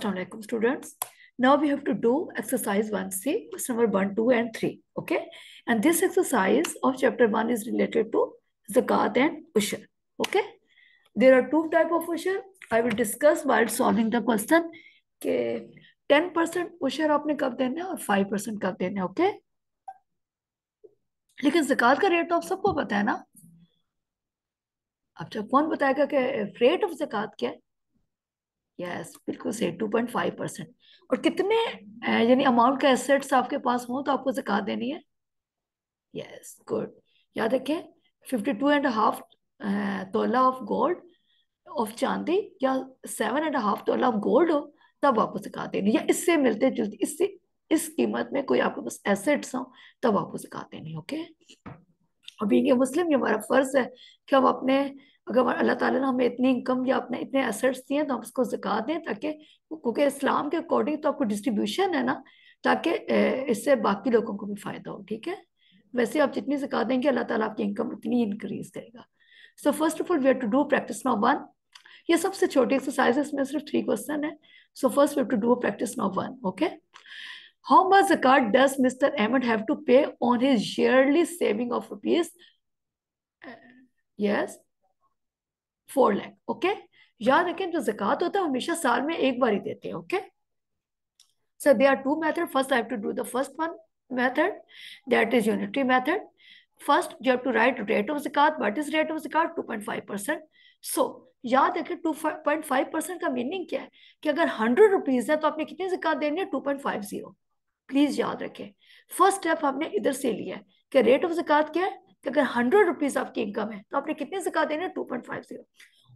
Assalamualaikum students. Now we have to do exercise 1C, question number 1, 2 and 3. Okay. And this exercise of chapter 1 is related to zakat and ushur. Okay. There are two type of ushur. I will discuss while solving the question. के 10% उशर आपने कब देना है और 5% कब देना है. Okay. लेकिन ज़कात का रेट तो आप सबको पता है ना. अब जब कौन बताएगा कि रेट ऑफ ज़कात क्या है. यस, बिल्कुल सही, 2.5%. और कितने यानी अमाउंट का एसेट्स आपके पास हो तो आपको ज़कात देनी है. Yes, good. याद रखें, 52.5 तोला ऑफ गोल्ड ऑफ चांदी या 7.5 तोला ऑफ गोल्ड हो तब आपको ज़कात देनी है. या इससे मिलते जुलते इससे इस कीमत में कोई आपके पास एसेट्स हो तब आपको ज़कात देनी है. ओके. और बीइंग ए मुस्लिम ये हमारा फर्ज है कि हम अपने, अगर अल्लाह ताला ने हमें इतनी इनकम या अपने इतने एसेट्स दिए तो हम उसको ज़कात दें, ताकि क्योंकि इस्लाम के अकॉर्डिंग तो आपको डिस्ट्रीब्यूशन है ना, ताकि इससे बाकी लोगों को भी फायदा हो. ठीक है. वैसे आप जितनी ज़कात देंगे अल्लाह ताला आपकी इनकम उतनी इंक्रीज करेगा. So first of all we have to do practice now 1. ये सबसे छोटी एक्सरसाइज है, इसमें सिर्फ 3 क्वेश्चन है. So first we have to do practice now 1. Okay. How much zakat does Mr. Ahmed have to pay on his yearly saving of rupees? Yes, 4 lakh. Okay. याद रखें, जो ज़कात होता है हमेशा साल में एक बार ही देते हैं. Okay. So there are two methods. First, I have to do the first one method, that is unitary method. First, you have to write rate of zakat. What is rate of zakat? 2.5%. So याद रखें 2.5% का meaning क्या है कि अगर 100 rupees है तो आपने कितनी ज़कात देनी है? 2.50. प्लीज याद रखें. फर्स्ट स्टेप हमने इधर से लिया है कि रेट ऑफ ज़कात क्या है कि अगर 100 रुपीज आपकी इनकम है तो आपने कितनी ज़कात देनी है? 2.50.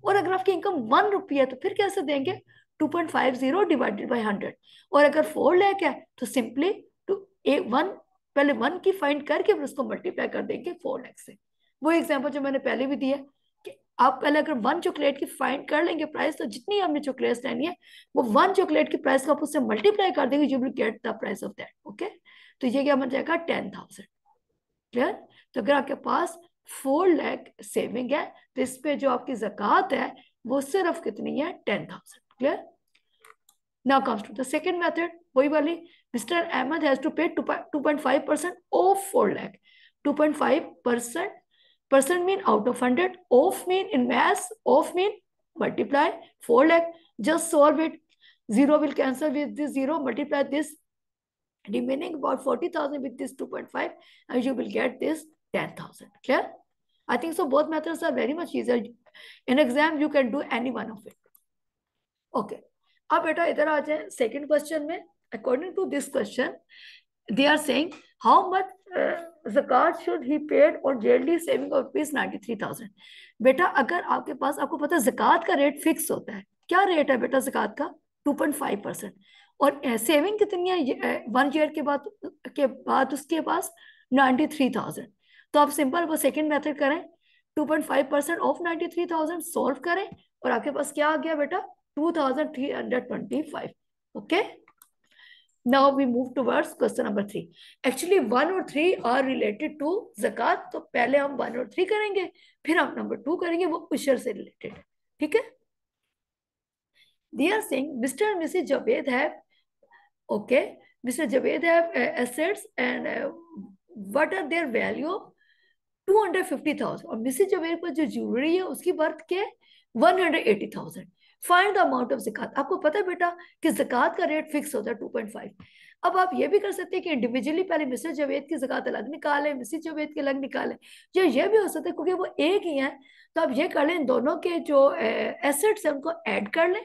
और अगर आपकी इनकम 1 रुपया है तो फिर कैसे देंगे? 2.50 डिवाइडेड बाई 100. और अगर 4 लाख है तो सिंपली पहले 1 की फाइंड करके फिर उसको मल्टीप्लाई कर देंगे 4 लाख से. वो एग्जाम्पल जो मैंने पहले भी दिया कि आप पहले अगर 1 चॉकलेट की फाइंड कर लेंगे प्राइस, तो जितनी हमने चॉकलेट्स लेनी है वो 1 चॉकलेट की प्राइस को आप उससे मल्टीप्लाई कर देंगे, you will get the price of that. Okay. तो ये क्या बन जाएगा? 10,000. क्लियर. तो अगर आपके पास 4 लाख सेविंग है तो इस पे जो आपकी ज़कात है वो सिर्फ कितनी है? 10,000. Clear. Now comes to the second method. वही वाली, Mr. Ahmed has to pay 2.5% of 4 lakh. 2.5% percent mean out of 100. Of mean in mass. Of mean multiply 4 lakh. Just solve it. 0 will cancel with this 0. Multiply this remaining about 40,000 with this 2.5 and you will get this 10,000. Clear? I think so both methods are very much easier. In exam you can do any one of it. Okay. अब बेटा इधर आ जाए second question में. According to this question they are saying how much ज़कात should he paid और yearly saving of rupees 93,000. बेटा अगर आपके पास, आपको पता है ज़कात का रेट फिक्स होता है. क्या रेट है बेटा ज़कात का? 2.5%. और सेविंग कितनी है 1 ईयर के बाद उसके पास? 93,000. तो आप सिंपल वो सेकेंड मेथड करें, 2.5% ऑफ 93,000 सॉल्व करें और आपके पास क्या आ गया बेटा? 2,325. Okay. Now we move towards question number 3. Actually 1 और 3 are related to zakat. तो पहले हम 1 और 3 करेंगे, फिर हम नंबर 2 करेंगे, वो उशर से रिलेटेड है. ठीक है. They are saying Mr. and Mrs. Javed have, okay, Mr. Javed have assets and what are their value? 250,000. और मिसेज जवेद पर जो ज्वेलरी है उसकी वर्थ क्या है? 180,000. फाइंड द अमाउंट ऑफ ज़कात. आपको पता है बेटा कि ज़कात का रेट फिक्स होता है 2.5. अब आप ये भी कर सकते हैं कि इंडिविजुअली पहले मिसेज जवेद की ज़कात अलग निकालें, मिसेज जवेद की अलग निकालें, या ये भी हो सकता है क्योंकि वो एक ही हैं तो आप ये कर लें, दोनों के जो एसेट्स हैं उनको ऐड कर लें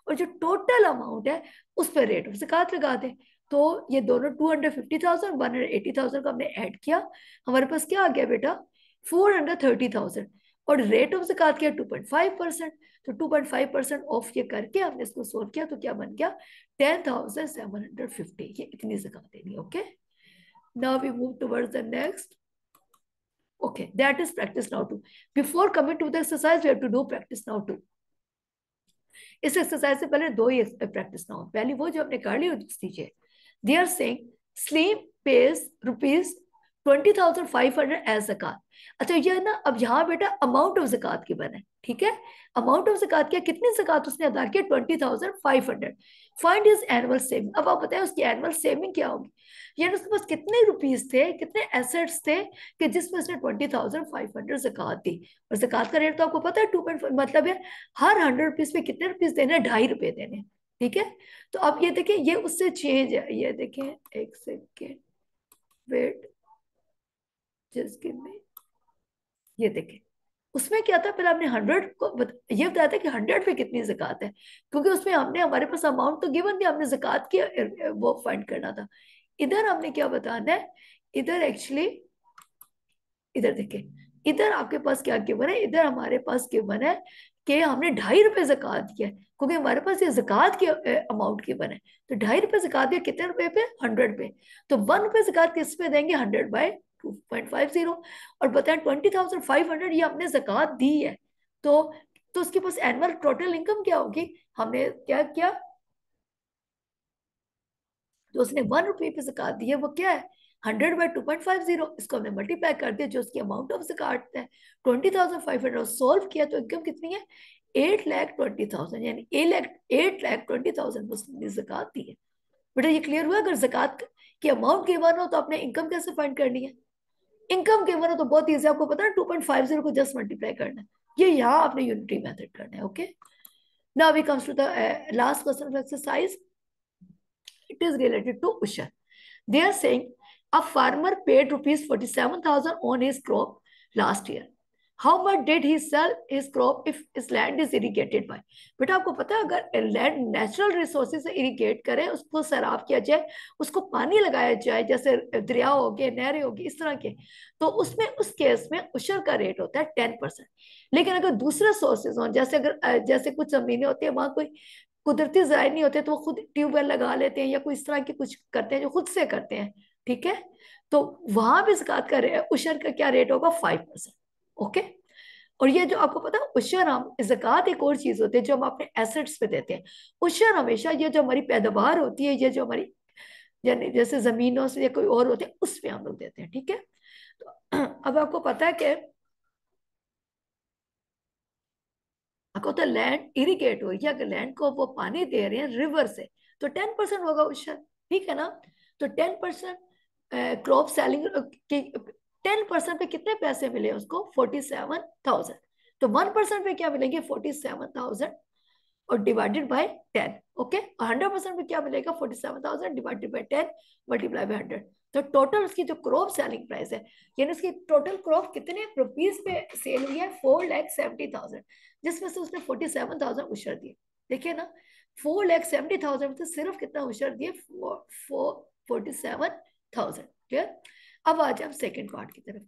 और जो टोटल अमाउंट है उस पर रेट ऑफ ज़कात लगा दें. तो ये दोनों 250,000 180,000 को हमने ऐड किया, हमारे पास क्या आ गया बेटा? 430,000. और रेट ऑफ ज़कात क्या? 2.5%. तो 2.5% ऑफ ये करके हमने इसको सोल्व किया तो क्या बन गया? 10,750. ये इतनी ज़कात देनी. Okay. Now we move towards the next. Okay, that is practice now 2. Before coming to the exercise we have to do practice now 2. इस एक्सरसाइज से पहले 2 ही प्रैक्टिस नाउ. पहली वो जो हमने कर ली दीजिए. They are saying sleep page rupees 20,500 as ज़कात। अच्छा ये ना, अब यहाँ बेटा अमाउंट ऑफ ज़कात की बना है, ठीक है। अमाउंट ऑफ ज़कात क्या, कितनी ज़कात उसने अदा की, 20,500। Find his annual saving. अब आप बताएं उसकी एनुअल सेविंग क्या होगी, यानी उसके पास कितने रुपीस थे, कितने एसेट्स थे कि जिसमें उसने 20,500 ज़कात दी। और ज़कात का रेट तो आपको पता है 2.5, मतलब है हर 100 रुपीज पे कितने रुपीस देने हैं, 2.5 रुपए देने हैं, ठीक है। तो अब ये देखें, ये उससे चेंज है, ये देखें, एक second wait, just give me, ये देखें उसमें क्या था, पहले हमने 100 को ये बताया था कि 100 पे कितनी ज़कात है, क्योंकि उसमें हमने, हमारे पास अमाउंट तो गिवन थी, हमने ज़कात की वो फाइंड करना था। इधर हमने क्या बताना है, इधर एक्चुअली, इधर देखें, इधर आपके पास क्या गिवन है, इधर हमारे पास गिवन है कि हमने 2.5 रुपए ज़कात दिया है, क्योंकि हमारे पास ये ज़कात की अमाउंट गिवन है। तो 2.5 रुपए ज़कात दिया कितने रुपए पे, 100 पे। तो 1 रुपए ज़कात किस पे देंगे, 100/2.50। और बताएं 20,500 ये हमने ज़कात दी है, तो उसके पास एनुअल टोटल इनकम क्या होगी। हमने क्या किया, जो उसने 1 रुपये पे ज़कात दी है वो क्या है, 100/2.50। इसको हमने मल्टीप्लाई कर दिया, जो उसकी अमाउंट ऑफ ज़कात है 20,500, सॉल्व किया तो इनकम कितनी है, 8,20,000, यानी 8,20,000 उसने ज़कात दी है। बेटा ये क्लियर हुआ, अगर ज़कात की अमाउंट गिवन हो तो आपने इनकम कैसे फाइंड करनी है। इनकम गिवन हो तो बहुत ईजी, आपको पता है 2.50 को जस्ट मल्टीप्लाई करना है, ये यहाँ आपने यूनिटरी मेथड करना है। Okay, now we comes to the last question of exercise, it is related to Usher. They are saying a farmer paid rupees 47,000 on his crop last year. How much did he sell his crop if his land is irrigated by? बेटा आपको पता है, अगर land natural resources से irrigate करें, उसको सैराब किया जाए, उसको पानी लगाया जाए, जैसे दरिया हो गए, नहरें होगी, इस तरह के, तो उसमें उस केस में उशर का रेट होता है 10%। लेकिन अगर दूसरे सोर्सेज हों, जैसे अगर जैसे कुछ जमीनें होती है वहां कोई कुदरती जराए नहीं होते, तो वो खुद ट्यूबवेल लगा लेते हैं या कोई इस तरह की कुछ करते हैं जो खुद से करते हैं, ठीक है। तो वहां भी ज़कात का उशर का क्या रेट होगा, 5%। ओके, और ये जो आपको पता है उशर, हम ज़कात एक और चीज होती है जो हम अपने एसेट्स पे देते हैं। उशर हमेशा ये जो हमारी पैदावार होती है, ये जो हमारी यानी जैसे जमीनों से या कोई और होते हैं, उस पे हम लोग देते हैं, ठीक है। तो अब आपको पता है कि आपको तो लैंड इरिगेट हो रही है, अगर लैंड को वो पानी दे रहे हैं रिवर से, तो 10% होगा उशर, ठीक है ना। तो 10% क्रॉप सेलिंग की, 10% पे कितने पैसे मिले उसको, 47,000। तो 1% पे क्या मिलेंगे, 47,000, और डिवाइडेड बाय 10। ओके, 100% पे क्या मिलेगा, 47,000 डिवाइडेड बाय 10 मल्टीप्लाई बाय 100। तो टोटल उसकी जो क्रॉप सेलिंग प्राइस है, यानी उसकी टोटल क्रॉप कितने रुपीस पे सेल हुई है, 4,70,000, जिसमें से उसने 47,000 उशर दिए। देखिए ना, 4,70,000 में से सिर्फ कितना उशर दिए, 47,000। क्लियर। अब आ जाए हम सेकेंड पार्ट की तरफ।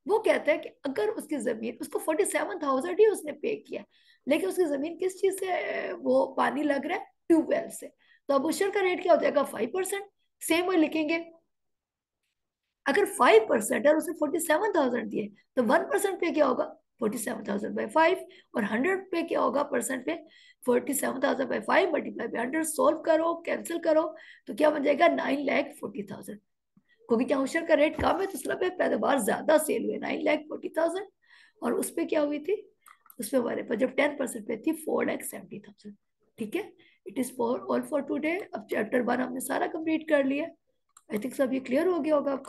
वो कहता है कि अगर उसकी जमीन, उसको 47,000 ही उसने पे किया, लेकिन उसकी जमीन किस चीज से वो पानी लग रहा है, ट्यूबवेल से, तो अब उशर का रेट क्या हो जाएगा, 5%। सेम वो लिखेंगे, अगर 5% है और उसने 47,000 दिए, तो 1% पे क्या होगा, 47,000/5, और 100 पे क्या होगा परसेंट पे, 47,000/5 मल्टीप्लाई बाय 100। सोल्व करो, कैंसिल करो, तो क्या बन जाएगा, 9,40,000। क्योंकि क्या उशर का रेट कम है, तो मतलब पैदावार ज्यादा सेल हुए, 9,40,000। और उस पर क्या हुई थी, उस पर हमारे पास जब 10% पे थी, 4,70,000। ठीक है, it is for all for today. अब चैप्टर 1 हमने सारा कंप्लीट कर लिया। आई थिंक सब ये क्लियर हो गया होगा आपको।